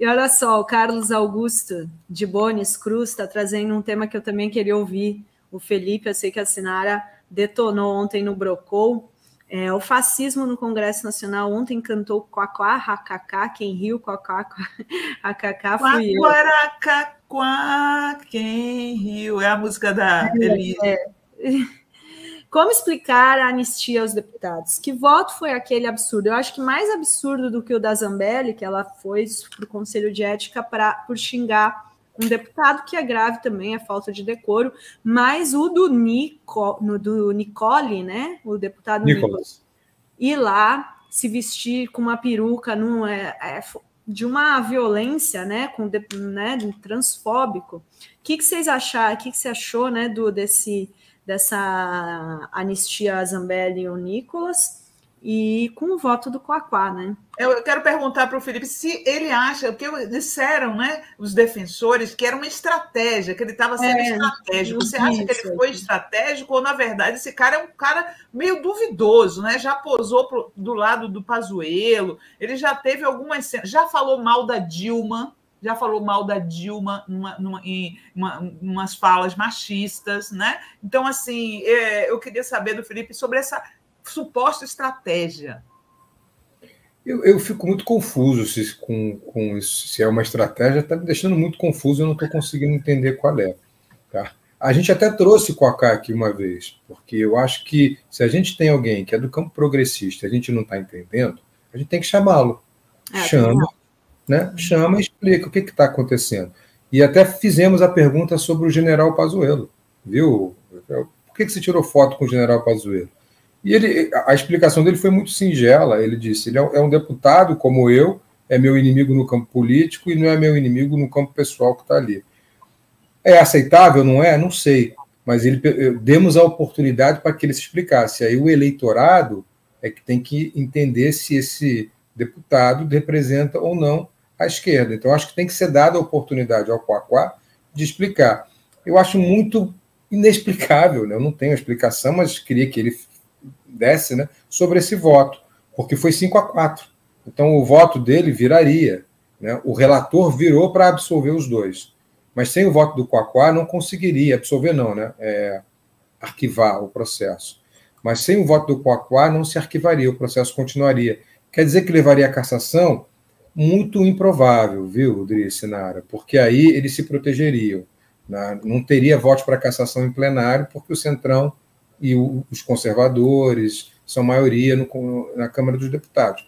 E olha só, o Carlos Augusto de Bones Cruz está trazendo um tema que eu também queria ouvir. O Felipe, eu sei que a Sinara detonou ontem no Brocou. O fascismo no Congresso Nacional ontem cantou Quaquá, Racacá, quem riu, Quaquá, Racacá fui eu. Quaquaracaquá, quem riu. É a música da Elise. Como explicar a anistia aos deputados? Que voto foi aquele absurdo? Eu acho que mais absurdo do que o da Zambelli, que ela foi para o Conselho de Ética por xingar um deputado, que é grave também, é falta de decoro, mas o do Nicole, né? O deputado Nicolas. Ir lá se vestir com uma peruca de uma violência, né? Transfóbico. O que vocês acharam? O que você achou, né? Dessa anistia a Zambelli e o Nicolas, e com o voto do Quaquá, né? Eu quero perguntar para o Felipe se ele acha, porque disseram, né, os defensores, que era uma estratégia, que ele estava sendo estratégico. Você acha que ele foi estratégico ou, na verdade, esse cara é um cara meio duvidoso, né? Já posou do lado do Pazuello, ele já teve algumas cenas, já falou mal da Dilma, em umas falas machistas, né? Então, assim, eu queria saber do Felipe sobre essa suposta estratégia. Eu fico muito confuso com isso. Se é uma estratégia, está me deixando muito confuso, eu não estou conseguindo entender qual é. Tá? A gente até trouxe o Quaquá aqui uma vez, porque eu acho que se a gente tem alguém que é do campo progressista e a gente não está entendendo, a gente tem que chamá-lo. Chama. Né? Chama e explica o que está acontecendo. E até fizemos a pergunta sobre o general Pazuello, viu? Por que você tirou foto com o general Pazuello? E a explicação dele foi muito singela. Ele disse: ele é um deputado como eu, é meu inimigo no campo político e não é meu inimigo no campo pessoal que está ali. É aceitável, não é? Não sei. Mas demos a oportunidade para que ele se explicasse. Aí o eleitorado é que tem que entender se esse deputado representa ou não à esquerda. Então, acho que tem que ser dada a oportunidade ao Quaquá de explicar. Eu acho muito inexplicável, né? Eu não tenho explicação, mas queria que ele desse, né, sobre esse voto, porque foi 5-4. Então, o voto dele viraria. Né? O relator virou para absolver os dois. Mas sem o voto do Quaquá, não conseguiria absolver, não, né? Arquivar o processo. Mas sem o voto do Quaquá, não se arquivaria, o processo continuaria. Quer dizer que levaria a cassação? Muito improvável, viu, Drice, Nara? Porque aí eles se protegeriam. Né? Não teria voto para cassação em plenário, porque o Centrão e os conservadores são maioria na Câmara dos Deputados.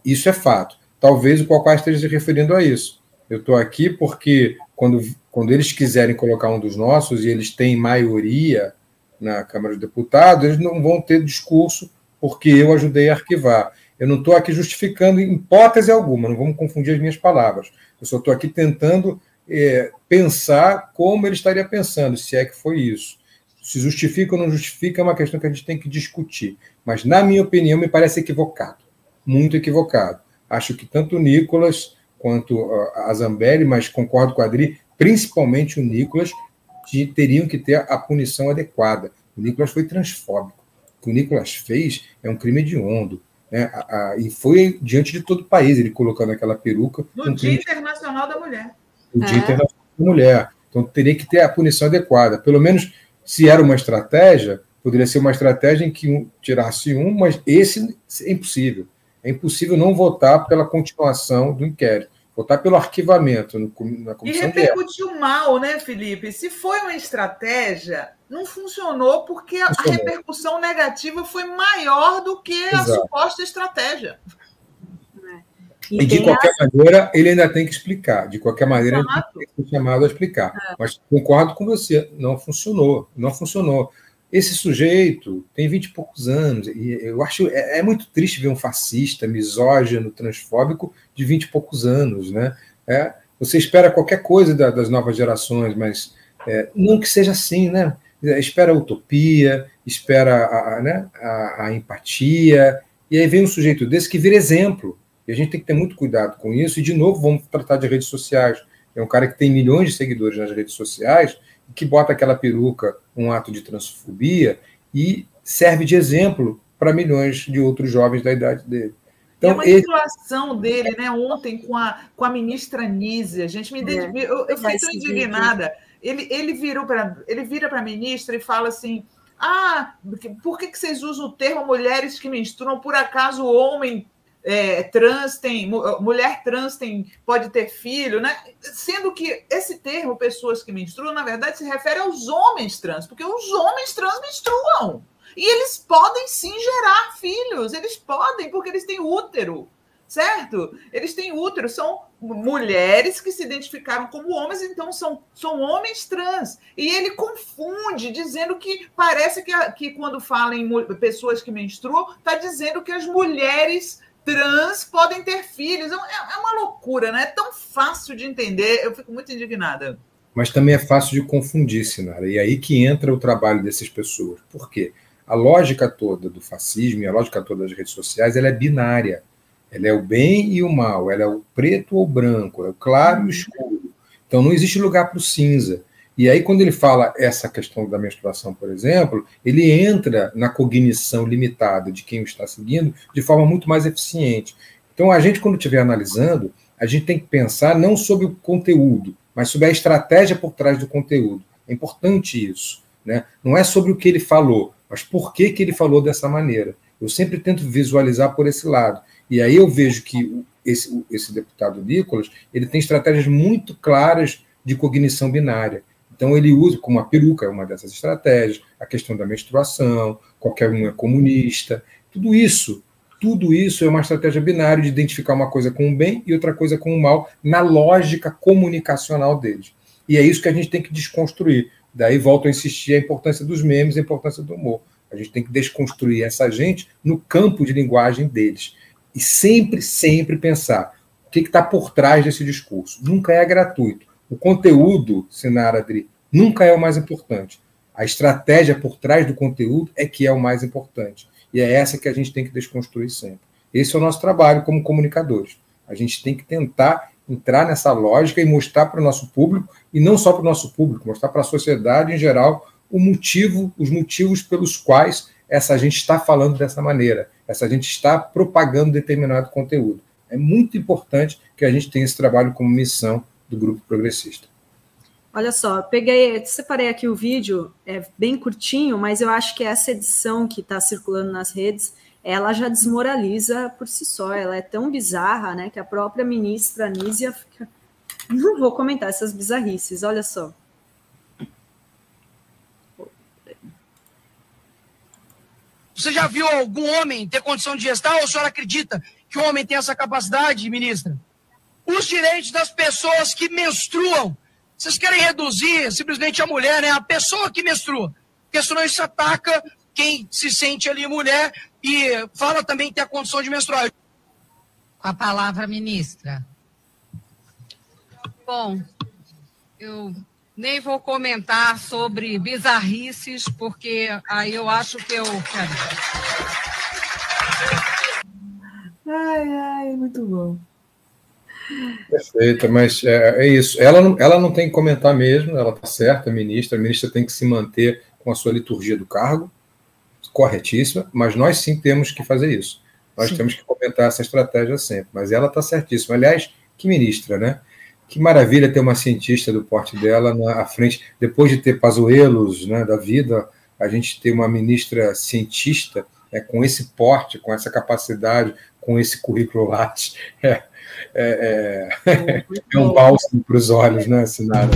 Isso é fato. Talvez o Quaquá esteja se referindo a isso. Eu estou aqui porque, quando eles quiserem colocar um dos nossos e eles têm maioria na Câmara dos Deputados, eles não vão ter discurso porque eu ajudei a arquivar. Eu não estou aqui justificando em hipótese alguma, não vamos confundir as minhas palavras. Eu só estou aqui tentando pensar como ele estaria pensando, se é que foi isso. Se justifica ou não justifica é uma questão que a gente tem que discutir. Mas, na minha opinião, me parece equivocado. Muito equivocado. Acho que tanto o Nicolas quanto a Zambelli, mas concordo com a Adri, principalmente o Nicolas, teriam que ter a punição adequada. O Nicolas foi transfóbico. O que o Nicolas fez é um crime hediondo. Né? E foi diante de todo o país, ele colocando aquela peruca. No Dia Internacional da Mulher. No Dia Internacional da Mulher. Então, teria que ter a punição adequada. Pelo menos, se era uma estratégia, poderia ser uma estratégia em que tirasse mas esse é impossível. É impossível não votar pela continuação do inquérito, votar pelo arquivamento na comissão. E repercutiu mal, né, Felipe? Se foi uma estratégia, não funcionou porque a repercussão negativa foi maior do que a suposta estratégia. E de qualquer maneira, ele ainda tem que explicar. De qualquer maneira, ele tem que ser chamado a explicar. Mas concordo com você, não funcionou. Não funcionou. Esse sujeito tem 20 e poucos anos, e eu acho muito triste ver um fascista, misógino, transfóbico de 20 e poucos anos. Né? Você espera qualquer coisa das novas gerações, mas não que seja assim, né? Espera a utopia, espera a empatia, e aí vem um sujeito desse que vira exemplo. E a gente tem que ter muito cuidado com isso. E, de novo, vamos tratar de redes sociais. É um cara que tem milhões de seguidores nas redes sociais, que bota aquela peruca, um ato de transfobia, e serve de exemplo para milhões de outros jovens da idade dele. Então, e a manipulação dele, né, ontem com a ministra Nízia, gente, eu fiquei tão indignada. Ele vira para a ministra e fala assim: por que vocês usam o termo mulheres que menstruam? Por acaso o homem mulher trans pode ter filho, né? Sendo que esse termo, pessoas que menstruam, na verdade, se refere aos homens trans, porque os homens trans menstruam. E eles podem sim gerar filhos, eles podem, porque eles têm útero, certo? Eles têm útero, são mulheres que se identificaram como homens, então são homens trans. E ele confunde, dizendo que parece que quando fala em pessoas que menstruam, está dizendo que as mulheres trans podem ter filhos. É uma loucura, né? É tão fácil de entender, eu fico muito indignada. Mas também é fácil de confundir, Sinara, e aí que entra o trabalho dessas pessoas. Por quê? A lógica toda do fascismo e a lógica toda das redes sociais, ela é binária. Ela é o bem e o mal, ela é o preto ou o branco, é o claro e o escuro. Então não existe lugar para o cinza. E aí quando ele fala essa questão da menstruação, por exemplo, ele entra na cognição limitada de quem o está seguindo de forma muito mais eficiente. Então a gente, quando estiver analisando, a gente tem que pensar não sobre o conteúdo, mas sobre a estratégia por trás do conteúdo. É importante isso, né? Não é sobre o que ele falou, mas por que ele falou dessa maneira. Eu sempre tento visualizar por esse lado. E aí eu vejo que esse deputado Nicolas, ele tem estratégias muito claras de cognição binária. Então ele usa, como a peruca é uma dessas estratégias, a questão da menstruação, qualquer um é comunista, tudo isso é uma estratégia binária de identificar uma coisa com o bem e outra coisa com o mal, na lógica comunicacional deles. E é isso que a gente tem que desconstruir. Daí volto a insistir a importância dos memes, a importância do humor. A gente tem que desconstruir essa gente no campo de linguagem deles. E sempre, sempre pensar o que está por trás desse discurso. Nunca é gratuito. O conteúdo, Sinara, Adri, nunca é o mais importante. A estratégia por trás do conteúdo é que é o mais importante. E é essa que a gente tem que desconstruir sempre. Esse é o nosso trabalho como comunicadores. A gente tem que tentar entrar nessa lógica e mostrar para o nosso público, e não só para o nosso público, mostrar para a sociedade em geral os motivos pelos quais essa gente está falando dessa maneira, essa gente está propagando determinado conteúdo. É muito importante que a gente tenha esse trabalho como missão do Grupo Progressista. Olha só, separei aqui o vídeo, é bem curtinho, mas eu acho que essa edição que está circulando nas redes, ela já desmoraliza por si só, ela é tão bizarra, né, que a própria ministra Nízia fica... Não vou comentar essas bizarrices, olha só. Você já viu algum homem ter condição de gestar, ou a senhora acredita que o homem tem essa capacidade, ministra? Os direitos das pessoas que menstruam. Vocês querem reduzir simplesmente a mulher, né? A pessoa que menstrua. Porque senão isso ataca quem se sente ali mulher e fala também que tem a condição de menstruar. Com a palavra, ministra. Bom, eu nem vou comentar sobre bizarrices, porque aí eu acho que eu quero. Ai, muito bom. Perfeito, mas é isso. Ela não tem que comentar mesmo, ela está certa, a ministra tem que se manter com a sua liturgia do cargo, corretíssima, mas nós sim temos que fazer isso. Nós temos que comentar essa estratégia sempre, mas ela está certíssima. Aliás, que ministra, né? Que maravilha ter uma cientista do porte dela à frente, depois de ter Pazuellos, né, da vida, a gente ter uma ministra cientista com esse porte, com essa capacidade, com esse currículo Lattes. É um bálsamo para os olhos, né, Sinara?